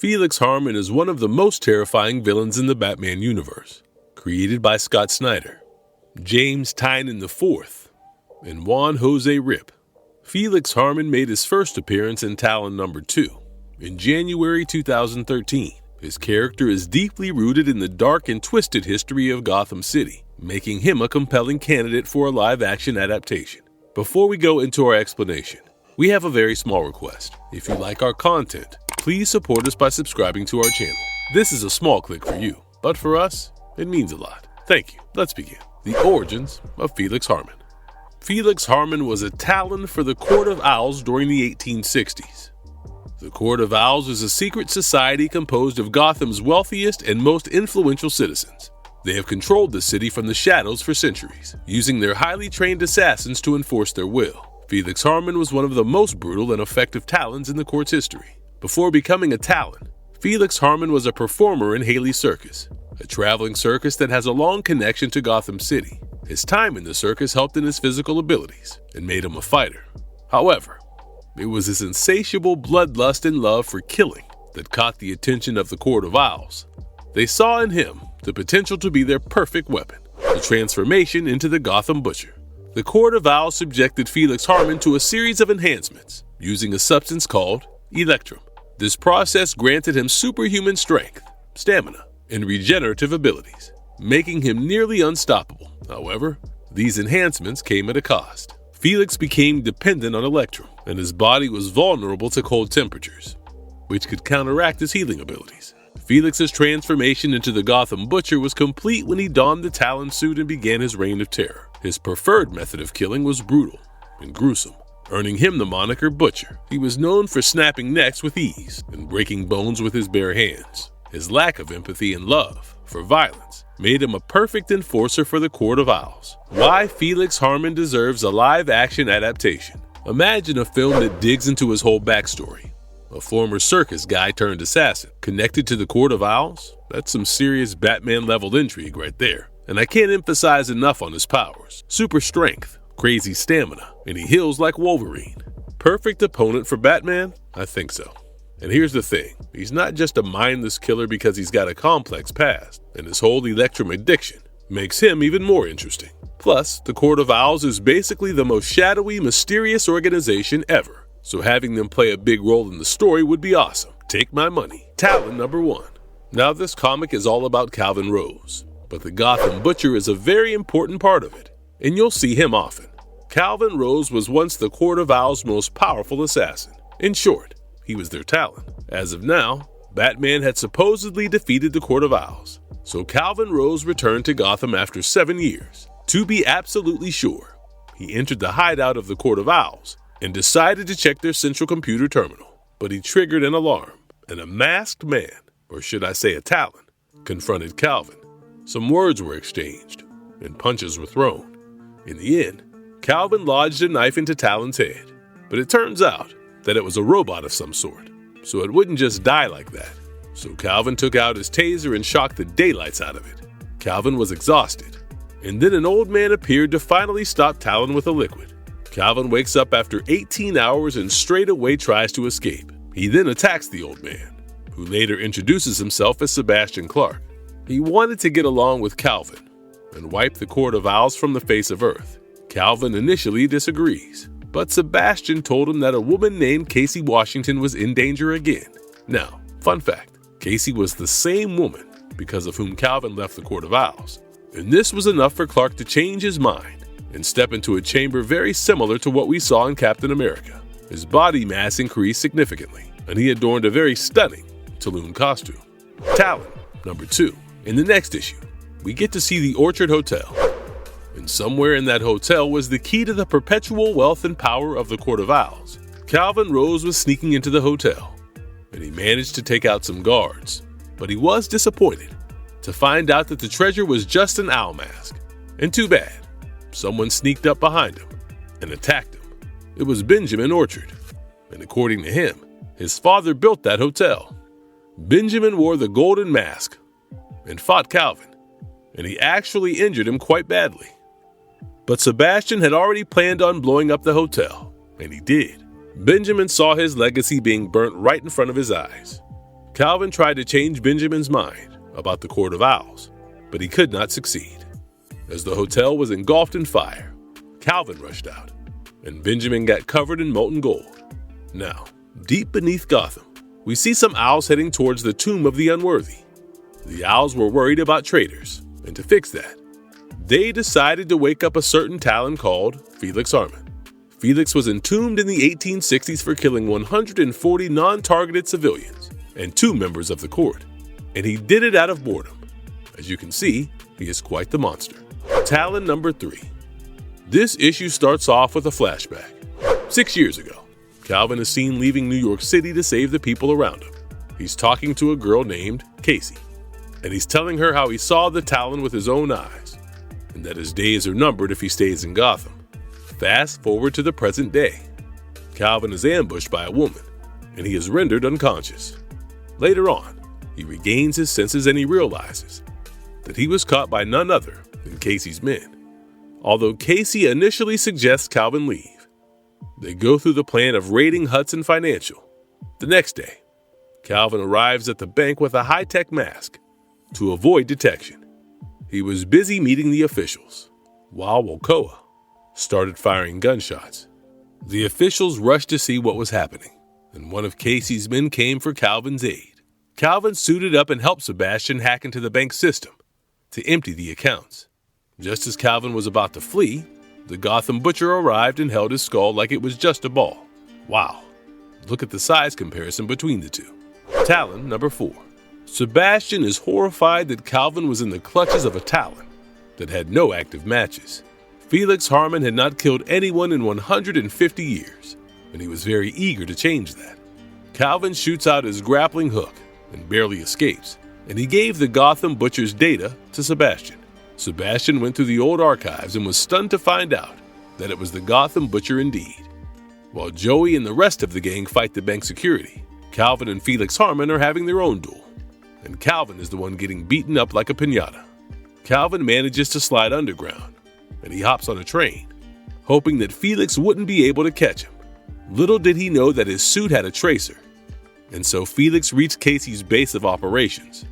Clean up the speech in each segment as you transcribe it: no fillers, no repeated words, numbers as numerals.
Felix Harmon is one of the most terrifying villains in the Batman universe, created by Scott Snyder, James Tynion IV, and Juan José Ryp. Felix Harmon made his first appearance in Talon II in January 2013. His character is deeply rooted in the dark and twisted history of Gotham City, making him a compelling candidate for a live-action adaptation. Before we go into our explanation, we have a very small request. If you like our content, please support us by subscribing to our channel. This is a small click for you, but for us, it means a lot. Thank you. Let's begin. The origins of Felix Harmon. Felix Harmon was a Talon for the Court of Owls during the 1860s. The Court of Owls is a secret society composed of Gotham's wealthiest and most influential citizens. They have controlled the city from the shadows for centuries, using their highly trained assassins to enforce their will. Felix Harmon was one of the most brutal and effective Talons in the court's history. Before becoming a Talon, Felix Harmon was a performer in Haley's Circus, a traveling circus that has a long connection to Gotham City. His time in the circus helped in his physical abilities and made him a fighter. However, it was his insatiable bloodlust and love for killing that caught the attention of the Court of Owls. They saw in him the potential to be their perfect weapon, the transformation into the Gotham Butcher. The Court of Owls subjected Felix Harmon to a series of enhancements using a substance called Electrum. This process granted him superhuman strength, stamina, and regenerative abilities, making him nearly unstoppable. However, these enhancements came at a cost. Felix became dependent on Electrum, and his body was vulnerable to cold temperatures, which could counteract his healing abilities. Felix's transformation into the Gotham Butcher was complete when he donned the Talon suit and began his reign of terror. His preferred method of killing was brutal and gruesome, earning him the moniker Butcher. He was known for snapping necks with ease and breaking bones with his bare hands. His lack of empathy and love for violence made him a perfect enforcer for the Court of Owls. Why Felix Harmon deserves a live-action adaptation. Imagine a film that digs into his whole backstory. A former circus guy turned assassin, connected to the Court of Owls? That's some serious Batman-level intrigue right there. And I can't emphasize enough on his powers. Super strength, crazy stamina, and he heals like Wolverine. Perfect opponent for Batman? I think so. And here's the thing, he's not just a mindless killer because he's got a complex past, and his whole Electrum addiction makes him even more interesting. Plus, the Court of Owls is basically the most shadowy, mysterious organization ever, so having them play a big role in the story would be awesome. Take my money. Talon #1. Now this comic is all about Calvin Rose, but the Gotham Butcher is a very important part of it, and you'll see him often. Calvin Rose was once the Court of Owls' most powerful assassin. In short, he was their Talon. As of now, Batman had supposedly defeated the Court of Owls, so Calvin Rose returned to Gotham after 7 years. To be absolutely sure, he entered the hideout of the Court of Owls and decided to check their central computer terminal. But he triggered an alarm, and a masked man, or should I say a Talon, confronted Calvin. Some words were exchanged, and punches were thrown. In the end, Calvin lodged a knife into Talon's head, but it turns out that it was a robot of some sort, so it wouldn't just die like that. So Calvin took out his taser and shocked the daylights out of it. Calvin was exhausted, and then an old man appeared to finally stop Talon with a liquid. Calvin wakes up after 18 hours and straight away tries to escape. He then attacks the old man, who later introduces himself as Sebastian Clark. He wanted to get along with Calvin and wipe the Court of Owls from the face of Earth. Calvin initially disagrees, but Sebastian told him that a woman named Casey Washington was in danger again. Now, fun fact, Casey was the same woman because of whom Calvin left the Court of Owls. And this was enough for Clark to change his mind and step into a chamber very similar to what we saw in Captain America. His body mass increased significantly, and he adorned a very stunning Talon costume. Talon #2. In the next issue, we get to see the Orchard Hotel. And somewhere in that hotel was the key to the perpetual wealth and power of the Court of Owls. Calvin Rose was sneaking into the hotel, and he managed to take out some guards. But he was disappointed to find out that the treasure was just an owl mask. And too bad, someone sneaked up behind him and attacked him. It was Benjamin Orchard, and according to him, his father built that hotel. Benjamin wore the golden mask and fought Calvin, and he actually injured him quite badly. But Sebastian had already planned on blowing up the hotel, and he did. Benjamin saw his legacy being burnt right in front of his eyes. Calvin tried to change Benjamin's mind about the Court of Owls, but he could not succeed. As the hotel was engulfed in fire, Calvin rushed out, and Benjamin got covered in molten gold. Now, deep beneath Gotham, we see some owls heading towards the tomb of the unworthy. The owls were worried about traitors, and to fix that, they decided to wake up a certain Talon called Felix Harmon. Felix was entombed in the 1860s for killing 140 non-targeted civilians and 2 members of the court, and he did it out of boredom. As you can see, he is quite the monster. Talon number 3. This issue starts off with a flashback. 6 years ago, Calvin is seen leaving New York City to save the people around him. He's talking to a girl named Casey, and he's telling her how he saw the Talon with his own eyes, and that his days are numbered if he stays in Gotham. Fast forward to the present day. Calvin is ambushed by a woman, and he is rendered unconscious. Later on, he regains his senses and he realizes that he was caught by none other than Casey's men. Although Casey initially suggests Calvin leave, they go through the plan of raiding Hudson Financial. The next day, Calvin arrives at the bank with a high-tech mask to avoid detection. He was busy meeting the officials, while Wokoa started firing gunshots. The officials rushed to see what was happening, and one of Casey's men came for Calvin's aid. Calvin suited up and helped Sebastian hack into the bank system to empty the accounts. Just as Calvin was about to flee, the Gotham Butcher arrived and held his skull like it was just a ball. Wow, look at the size comparison between the two. Talon number 4. Sebastian is horrified that Calvin was in the clutches of a Talon that had no active matches. Felix Harmon had not killed anyone in 150 years, and he was very eager to change that. Calvin shoots out his grappling hook and barely escapes, and he gave the Gotham Butcher's data to Sebastian. Sebastian went through the old archives and was stunned to find out that it was the Gotham Butcher indeed. While Joey and the rest of the gang fight the bank security, Calvin and Felix Harmon are having their own duel, and Calvin is the one getting beaten up like a piñata. Calvin manages to slide underground, and he hops on a train, hoping that Felix wouldn't be able to catch him. Little did he know that his suit had a tracer, and so Felix reached Casey's base of operations.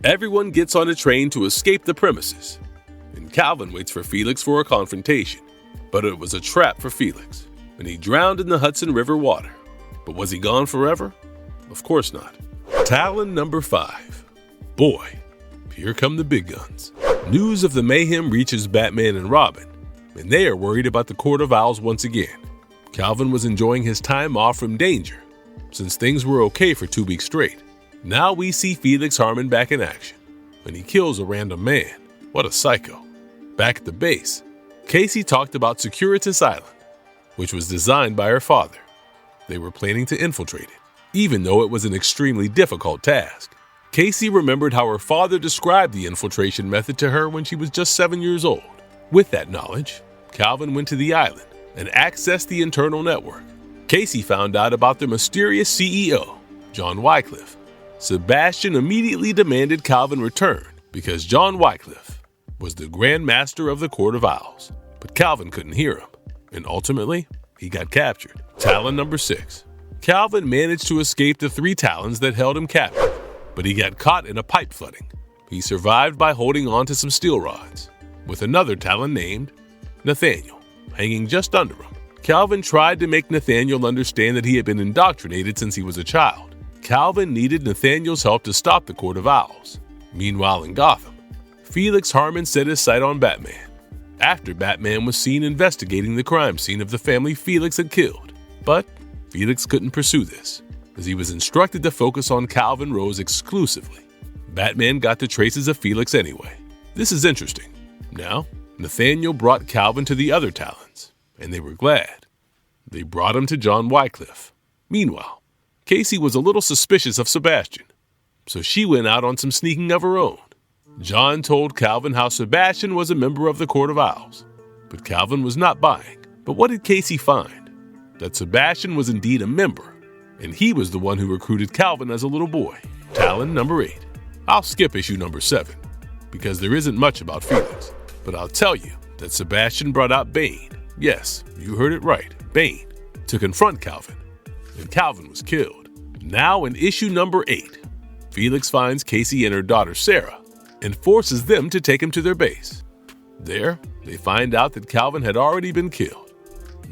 Everyone gets on a train to escape the premises, and Calvin waits for Felix for a confrontation. But it was a trap for Felix, and he drowned in the Hudson River water. But was he gone forever? Of course not. Talon number 5. Boy, here come the big guns. News of the mayhem reaches Batman and Robin, and they are worried about the Court of Owls once again. Calvin was enjoying his time off from danger, since things were okay for 2 weeks straight. Now we see Felix Harmon back in action, and he kills a random man. What a psycho. Back at the base, Casey talked about Securitas Island, which was designed by her father. They were planning to infiltrate it, even though it was an extremely difficult task. Casey remembered how her father described the infiltration method to her when she was just 7 years old. With that knowledge, Calvin went to the island and accessed the internal network. Casey found out about the mysterious CEO, John Wycliffe. Sebastian immediately demanded Calvin return because John Wycliffe was the Grand Master of the Court of Owls. But Calvin couldn't hear him, and ultimately, he got captured. Talon number 6. Calvin managed to escape the 3 Talons that held him captive, but he got caught in a pipe flooding. He survived by holding on to some steel rods, with another Talon named Nathaniel hanging just under him. Calvin tried to make Nathaniel understand that he had been indoctrinated since he was a child. Calvin needed Nathaniel's help to stop the Court of Owls. Meanwhile in Gotham, Felix Harmon set his sight on Batman, after Batman was seen investigating the crime scene of the family Felix had killed. But Felix couldn't pursue this, as he was instructed to focus on Calvin Rose exclusively. Batman got the traces of Felix anyway. This is interesting. Now, Nathaniel brought Calvin to the other Talons, and they were glad. They brought him to John Wycliffe. Meanwhile, Casey was a little suspicious of Sebastian, so she went out on some sneaking of her own. John told Calvin how Sebastian was a member of the Court of Owls, but Calvin was not buying. But what did Casey find? That Sebastian was indeed a member, and he was the one who recruited Calvin as a little boy. Talon number 8. I'll skip issue number 7, because there isn't much about Felix, but I'll tell you that Sebastian brought out Bane. Yes, you heard it right, Bane, to confront Calvin, and Calvin was killed. Now in issue number 8, Felix finds Casey and her daughter Sarah and forces them to take him to their base. There, they find out that Calvin had already been killed.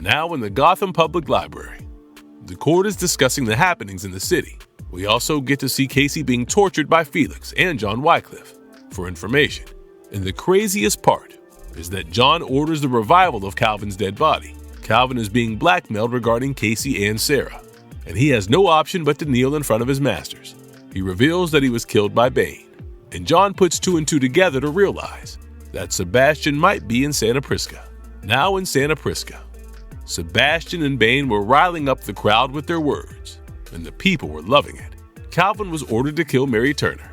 Now in the Gotham Public Library, the court is discussing the happenings in the city. We also get to see Casey being tortured by Felix and John Wycliffe for information. And the craziest part is that John orders the revival of Calvin's dead body. Calvin is being blackmailed regarding Casey and Sarah, and he has no option but to kneel in front of his masters. He reveals that he was killed by Bane, and John puts two and two together to realize that Sebastian might be in Santa Prisca. Now in Santa Prisca, Sebastian and Bane were riling up the crowd with their words, and the people were loving it. Calvin was ordered to kill Mary Turner,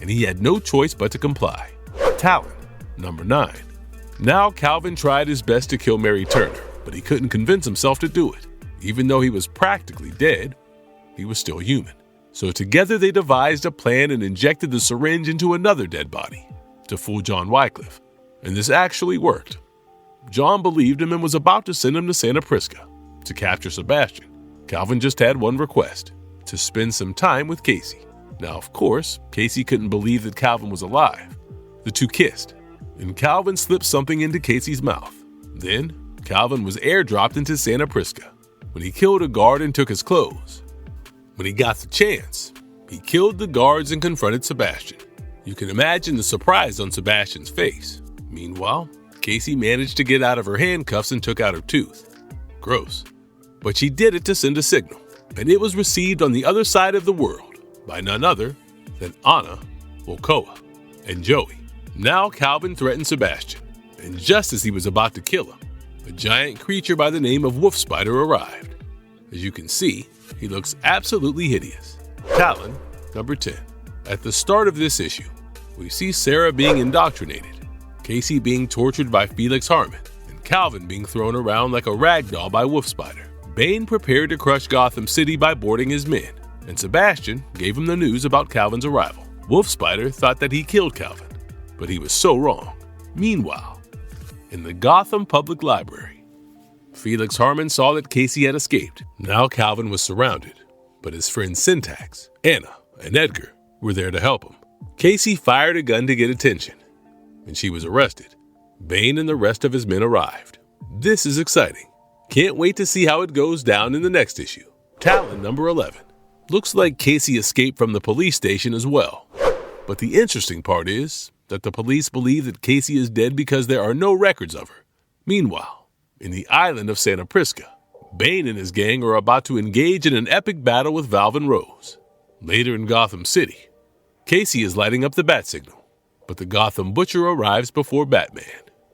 and he had no choice but to comply. Talon, number 9. Now Calvin tried his best to kill Mary Turner, but he couldn't convince himself to do it. Even though he was practically dead, he was still human. So together they devised a plan and injected the syringe into another dead body to fool John Wycliffe. And this actually worked. John believed him and was about to send him to Santa Prisca to capture Sebastian. Calvin just had one request: to spend some time with Casey. Now, of course, Casey couldn't believe that Calvin was alive. The two kissed, and Calvin slipped something into Casey's mouth. Then, Calvin was airdropped into Santa Prisca when he killed a guard and took his clothes. When he got the chance, he killed the guards and confronted Sebastian. You can imagine the surprise on Sebastian's face. Meanwhile, Casey managed to get out of her handcuffs and took out her tooth. Gross. But she did it to send a signal, and it was received on the other side of the world by none other than Anna, Okoa, and Joey. Now Calvin threatened Sebastian, and just as he was about to kill him, a giant creature by the name of Wolf Spider arrived. As you can see, he looks absolutely hideous. Talon, number 10. At the start of this issue, we see Sarah being indoctrinated, Casey being tortured by Felix Harmon, and Calvin being thrown around like a rag doll by Wolf Spider. Bane prepared to crush Gotham City by boarding his men, and Sebastian gave him the news about Calvin's arrival. Wolf Spider thought that he killed Calvin, but he was so wrong. Meanwhile, in the Gotham Public Library, Felix Harmon saw that Casey had escaped. Now Calvin was surrounded, but his friends Syntax, Anna, and Edgar were there to help him. Casey fired a gun to get attention, and she was arrested. Bane and the rest of his men arrived. This is exciting. Can't wait to see how it goes down in the next issue. Talon, number 11. Looks like Casey escaped from the police station as well. But the interesting part is that the police believe that Casey is dead because there are no records of her. Meanwhile, in the island of Santa Prisca, Bane and his gang are about to engage in an epic battle with Valve and Rose. Later in Gotham City, Casey is lighting up the bat signal, but the Gotham Butcher arrives before Batman.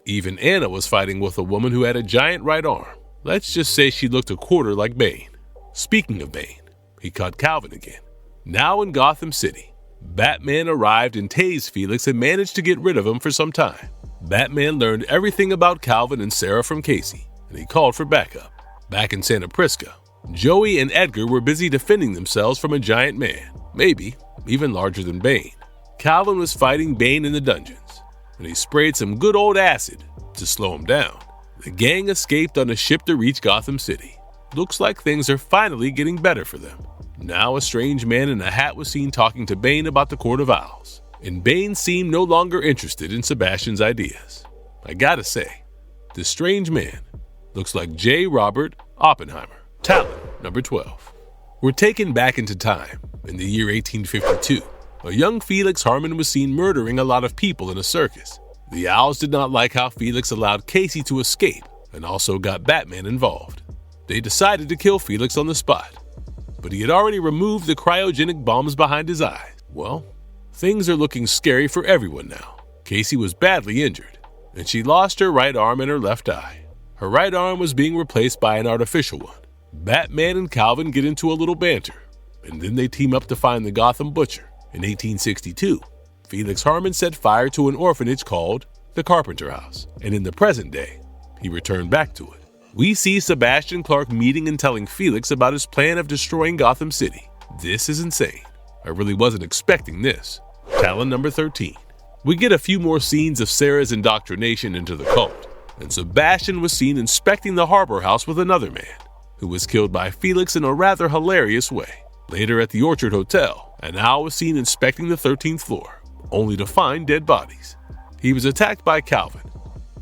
Even Anna was fighting with a woman who had a giant right arm. Let's just say she looked a quarter like Bane. Speaking of Bane, he caught Calvin again. Now in Gotham City, Batman arrived and tased Felix and managed to get rid of him for some time. Batman learned everything about Calvin and Sarah from Casey, and he called for backup. Back in Santa Prisca, Joey and Edgar were busy defending themselves from a giant man, maybe even larger than Bane. Calvin was fighting Bane in the dungeons, and he sprayed some good old acid to slow him down. The gang escaped on a ship to reach Gotham City. Looks like things are finally getting better for them. Now a strange man in a hat was seen talking to Bane about the Court of Owls, and Bane seemed no longer interested in Sebastian's ideas. I gotta say, this strange man looks like J. Robert Oppenheimer. Talon, number 12. We're taken back into time, in the year 1852. A young Felix Harmon was seen murdering a lot of people in a circus. The Owls did not like how Felix allowed Casey to escape and also got Batman involved. They decided to kill Felix on the spot, but he had already removed the cryogenic bombs behind his eyes. Well, things are looking scary for everyone now. Casey was badly injured, and she lost her right arm and her left eye. Her right arm was being replaced by an artificial one. Batman and Calvin get into a little banter, and then they team up to find the Gotham Butcher. In 1862, Felix Harmon set fire to an orphanage called the Carpenter House, and in the present day, he returned back to it. We see Sebastian Clark meeting and telling Felix about his plan of destroying Gotham City. This is insane. I really wasn't expecting this. Talon number 13. We get a few more scenes of Sarah's indoctrination into the cult, and Sebastian was seen inspecting the Harbor House with another man, who was killed by Felix in a rather hilarious way. Later at the Orchard Hotel, an owl was seen inspecting the 13th floor, only to find dead bodies. He was attacked by Calvin,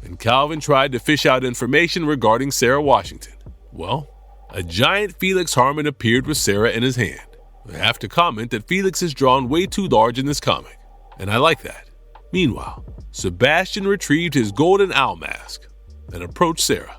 and Calvin tried to fish out information regarding Sarah Washington. Well, a giant Felix Harmon appeared with Sarah in his hand. I have to comment that Felix is drawn way too large in this comic, and I like that. Meanwhile, Sebastian retrieved his golden owl mask and approached Sarah.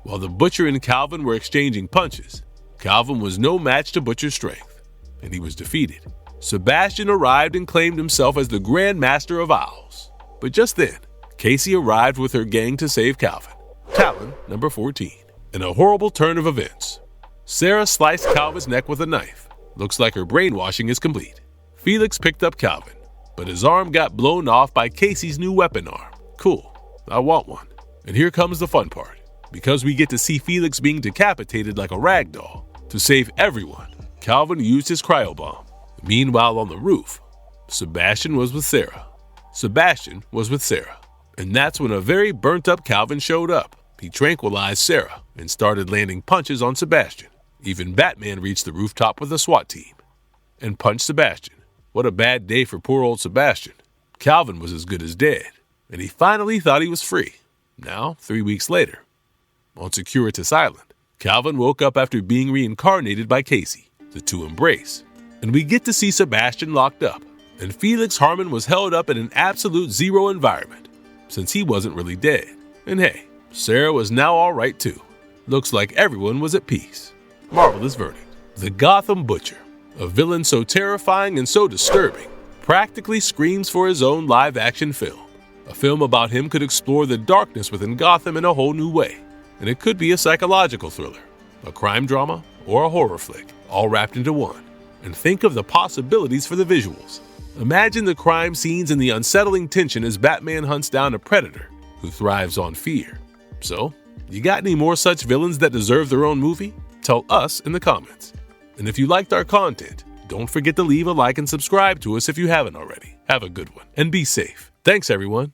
While the Butcher and Calvin were exchanging punches, Calvin was no match to Butcher's strength, and he was defeated. Sebastian arrived and claimed himself as the Grand Master of Owls. But just then, Casey arrived with her gang to save Calvin. Talon, number 14. In a horrible turn of events, Sarah sliced Calvin's neck with a knife. Looks like her brainwashing is complete. Felix picked up Calvin, but his arm got blown off by Casey's new weapon arm. Cool, I want one. And here comes the fun part. Because we get to see Felix being decapitated like a rag doll. To save everyone, Calvin used his cryobomb. Meanwhile on the roof, Sebastian was with Sarah. And that's when a very burnt up Calvin showed up. He tranquilized Sarah and started landing punches on Sebastian. Even Batman reached the rooftop with a SWAT team and punched Sebastian. What a bad day for poor old Sebastian. Calvin was as good as dead, and he finally thought he was free. Now, 3 weeks later, on Securitas Island, Calvin woke up after being reincarnated by Casey. The two embrace, and we get to see Sebastian locked up, and Felix Harmon was held up in an absolute zero environment, since he wasn't really dead. And hey, Sarah was now alright too. Looks like everyone was at peace. Marvelous verdict. The Gotham Butcher, a villain so terrifying and so disturbing, practically screams for his own live-action film. A film about him could explore the darkness within Gotham in a whole new way. And it could be a psychological thriller, a crime drama, or a horror flick, all wrapped into one. And think of the possibilities for the visuals. Imagine the crime scenes and the unsettling tension as Batman hunts down a predator who thrives on fear. So, you got any more such villains that deserve their own movie? Tell us in the comments. And if you liked our content, don't forget to leave a like and subscribe to us if you haven't already. Have a good one and be safe. Thanks, everyone.